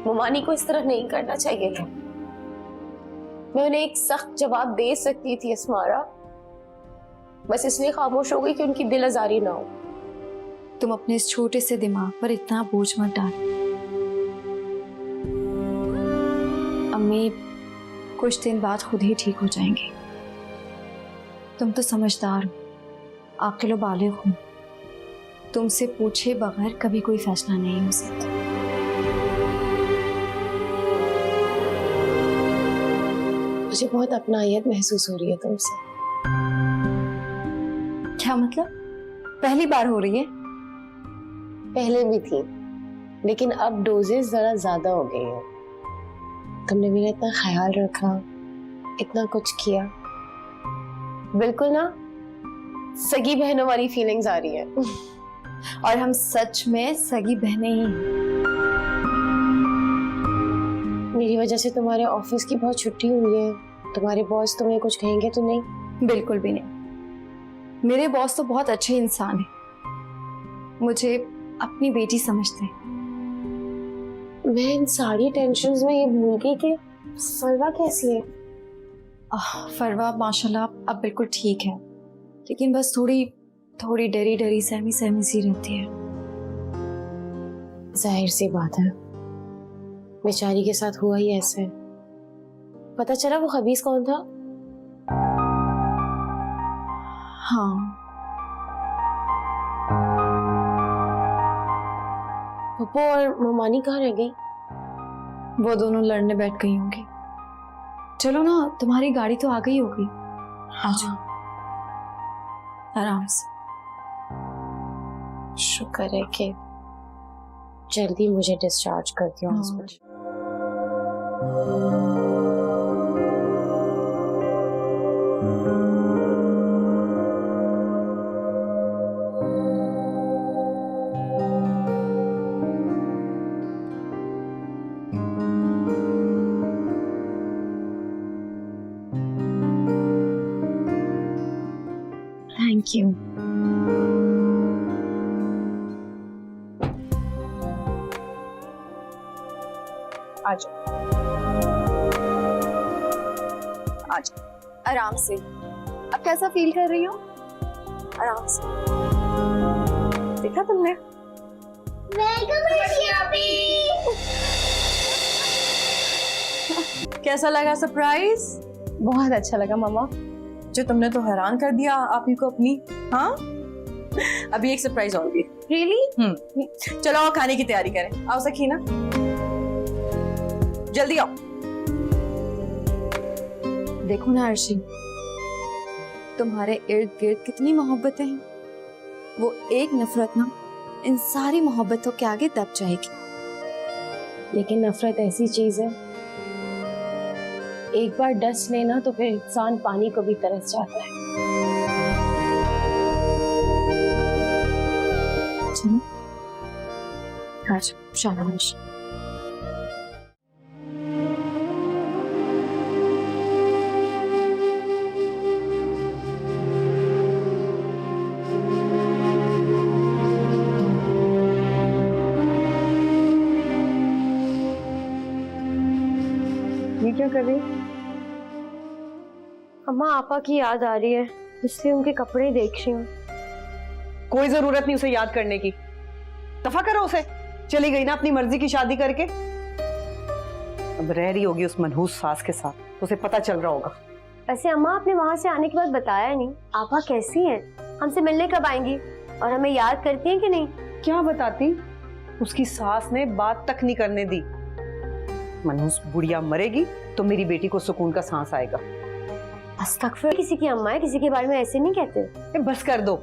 ममानी को इस तरह नहीं करना चाहिए था। मैं उन्हें एक सख्त जवाब दे सकती थी अस्मारा, बस इसलिए खामोश हो गई कि उनकी दिल आजारी ना हो। तुम अपने इस छोटे से दिमाग पर इतना बोझ मत डाल। अम्मी कुछ दिन बाद खुद ही ठीक हो जाएंगी। तुम तो समझदार हो, आकिल व बालिग हो। तुमसे पूछे बगैर कभी कोई फैसला नहीं हो सकता। मुझे बहुत अपनायत महसूस हो रही है तुमसे। क्या मतलब? पहली बार हो रही है? पहले भी थी, लेकिन अब डोजेस जरा ज्यादा हो गई है। तुमने मेरा इतना ख्याल रखा, इतना कुछ किया, बिल्कुल ना सगी बहनों वाली फीलिंग्स आ रही है। और हम सच में सगी बहनें ही हैं। मेरी वजह से तुम्हारे ऑफिस की बहुत छुट्टी हुई है। तुम्हारे बॉस तुम्हें कुछ कहेंगे तो नहीं? बिल्कुल भी नहीं। मेरे बॉस तो बहुत अच्छे इंसान हैं, मुझे अपनी बेटी समझते हैं। मैं इन सारी टेंशन्स में ये भूल गई कि फरवा कैसी है। फरवा माशाल्लाह अब बिल्कुल ठीक है, लेकिन बस थोड़ी डरी डरी सहमी सहमी सी रहती है। जाहिर सी बात है, बेचारी के साथ हुआ ही ऐसे। पता चला वो खबीस कौन था? हाँ, पप्पू और ममानी कहाँ रह गई? वो दोनों लड़ने बैठ गई होंगी। चलो ना, तुम्हारी गाड़ी तो आ गई होगी। आ जाओ आराम से। शुक्र है कि जल्दी मुझे डिस्चार्ज कर दिया हॉस्पिटल। Thank you. आजा आजा आराम से। अब कैसा फील कर रही हो? आराम से। देखा तुमने? कैसा लगा सरप्राइज? बहुत अच्छा लगा मामा। जो तुमने तो हैरान कर दिया आप ही को अपनी। हाँ, अभी एक सरप्राइज और भी। रियली? चलो आओ खाने की तैयारी करें। आओ सकीना, जल्दी आओ। देखो ना अर्शी, तुम्हारे इर्द गिर्द कितनी मोहब्बतें हैं। वो एक नफरत ना इन सारी मोहब्बतों के आगे दब जाएगी। लेकिन नफरत ऐसी चीज है, एक बार डस लेना तो फिर इंसान पानी को भी तरस जाता है। चलो आज शाबाश। ये क्या कर रही? अम्मा आपा की याद आ रही है, इसलिए उनके कपड़े देख रही हूँ। कोई जरूरत नहीं उसे याद करने की, दफा करो उसे। चली गई ना अपनी मर्जी की शादी करके, अब रह रही होगी उस मनहूस सास के साथ, तो उसे पता चल रहा होगा। वैसे अम्मा आपने वहां से आने के बाद बताया नहीं, आपा कैसी हैं? हमसे मिलने कब आएंगी और हमें याद करती हैं कि नहीं? क्या बताती, उसकी सास ने बात तक नहीं करने दी। मनहूस बुढ़िया मरेगी तो मेरी बेटी को सुकून का सांस आएगा। अस्तगफिर, किसी की अम्मा है, किसी के बारे में ऐसे नहीं कहते। बस कर दो,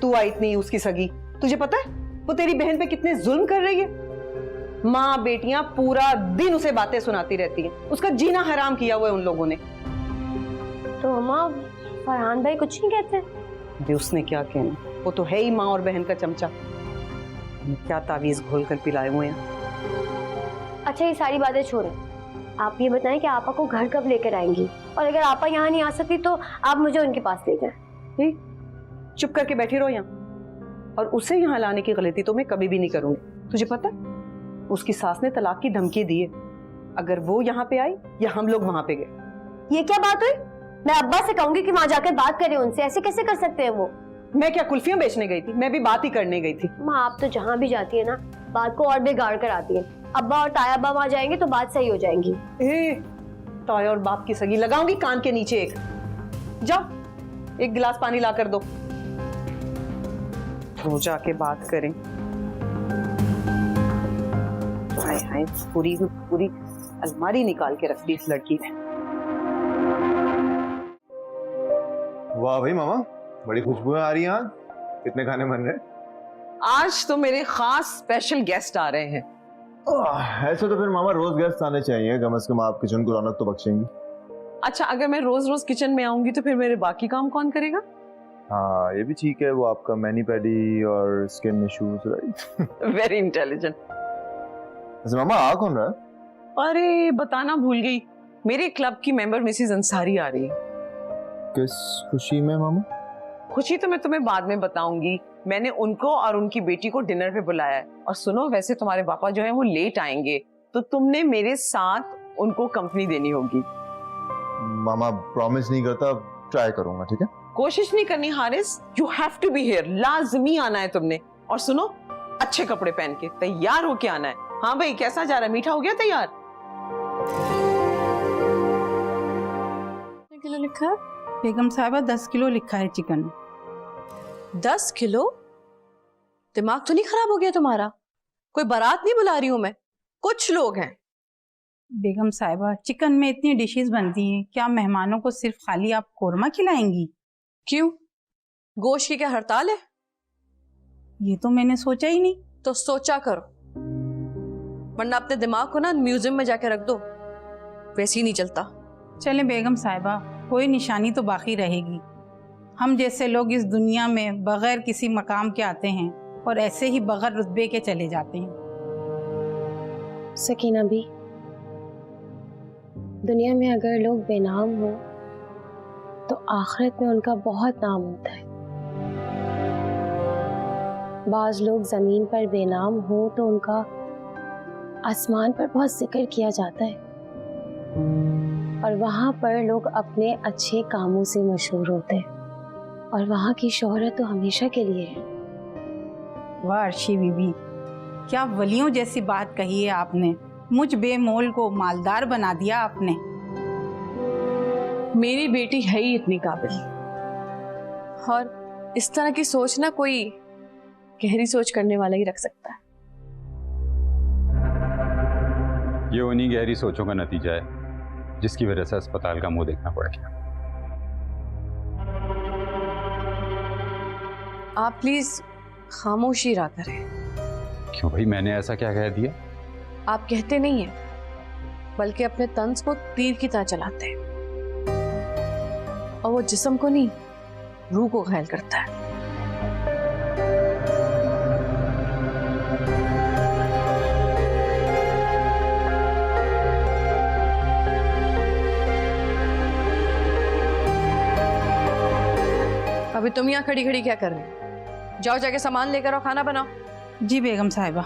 तू आई इतनी उसकी सगी, तुझे पता है वो तेरी बहन पे कितने जुल्म कर रही है। माँ बेटियां पूरा दिन उसे बातें सुनाती रहती हैं, उसका जीना हराम किया हुआ है उन लोगों ने। तो अम्मा फरहान भाई कुछ नहीं कहते? अभी उसने क्या कहना, वो तो है ही माँ और बहन का चमचा। क्या तावीज घोल कर पिलाए हुए हैं। अच्छा ये सारी बातें छोड़ें, आप ये बताएं कि आपा को घर कब लेकर आएंगी, और अगर आपा यहाँ नहीं आ सकती तो आप मुझे उनके पास ले जाएं। चुप करके बैठी रहो यहाँ, और उसे यहाँ लाने की गलती तो मैं कभी भी नहीं करूंगी। तुझे पता उसकी सास ने तलाक की धमकी दी है। अगर वो यहाँ पे आई या हम लोग वहां पे गए। ये क्या बात हुई? मैं अब्बा से कहूंगी कि वहां जाकर बात करें उनसे। ऐसे कैसे कर सकते हैं वो? मैं क्या कुल्फियां बेचने गई थी? मैं भी बात ही करने गई थी। माँ, आप तो जहाँ भी जाती है ना, बात को और बिगाड़ कर आती है। अब्बा और ताया अब्बा वहां जाएंगे तो बात सही हो जाएगी। ताया और बाप की सगी लगाऊंगी कान के नीचे एक। जाओ एक गिलास पानी ला कर दो, तो जाके बात करें। हाय हाय, पूरी अलमारी निकाल के रख दी इस लड़की ने। वाह भाई मामा, बड़ी खुशबुएं आ रही हैं आज। कितने खाने बन रहे? आज तो मेरे खास स्पेशल गेस्ट आ रहे हैं। ऐसे तो फिर मामा रोज गेस्ट आने चाहिए, कम से कम आप किचन को रौनक तो बख्शेंगी। अच्छा, अगर मैं रोज रोज किचन में आऊंगी तो फिर मेरे बाकी काम कौन करेगा? हाँ ये भी ठीक है, वो आपका मैनी पैडी और skin issues, right? Very intelligent. वैसे मामा आ कौन रहा है? अरे बताना भूल गई, मेरे क्लब की मेंबर मिसेस अंसारी आ रही है। किस खुशी में मामा? खुशी तो मैं तुम्हें बाद में बताऊंगी। मैंने उनको और उनकी बेटी को डिनर पे बुलाया है। और सुनो, वैसे तुम्हारे पापा जो है वो लेट आएंगे, तो तुमने मेरे साथ उनको कंपनी देनी होगी। मामा प्रॉमिस नहीं करता, ट्राई करूंगा, ठीक है? कोशिश नहीं करनी Haris, you have to be here, लाजमी आना है तुमने। और सुनो, अच्छे कपड़े पहन के तैयार होके आना है। हाँ भाई, कैसा जा रहा है? मीठा हो गया तैयार? किलो लिखा है? बेगम साहिबा 10 किलो लिखा है चिकन। 10 किलो? दिमाग तो नहीं खराब हो गया तुम्हारा? कोई बारात नहीं बुला रही हूं मैं, कुछ लोग हैं। बेगम साहिबा चिकन में इतनी डिशेस बनती हैं, क्या मेहमानों को सिर्फ खाली आप कोरमा खिलाएंगी? क्यों, गोश्त की क्या हड़ताल है? ये तो मैंने सोचा ही नहीं। तो सोचा करो, वरना अपने दिमाग को ना म्यूजियम में जाके रख दो, वैसे ही नहीं चलता। चले बेगम साहिबा, कोई निशानी तो बाकी रहेगी। हम जैसे लोग इस दुनिया में बगैर किसी मकाम के आते हैं और ऐसे ही बगैर रुतबे के चले जाते हैं। सकीना भी, दुनिया में अगर लोग बेनाम हो तो आखिरत में उनका बहुत नाम होता है। बाज लोग जमीन पर बेनाम हो तो उनका आसमान पर बहुत जिक्र किया जाता है, और वहाँ पर लोग अपने अच्छे कामों से मशहूर होते हैं, और वहाँ की शोहरत तो हमेशा के लिए है। वाह अर्शी बीबी, क्या वलियों जैसी बात कही है आपने। मुझ बेमोल को मालदार बना दिया आपने। मेरी बेटी है ही इतनी काबिल, और इस तरह की सोच ना कोई गहरी सोच करने वाला ही रख सकता है। ये उन्हीं गहरी सोचों का नतीजा है जिसकी वजह से अस्पताल का मुंह देखना पड़ गया। आप प्लीज खामोशी रहा करें। क्यों भाई, मैंने ऐसा क्या कह दिया? आप कहते नहीं हैं, बल्कि अपने तंज को तीर की तरह चलाते हैं, और वो जिस्म को नहीं, रूह को घायल करता है। अभी तुम यहाँ खड़ी खड़ी क्या कर रही हो? जाओ जाके सामान लेकर आओ, खाना बनाओ। जी बेगम साहिबा।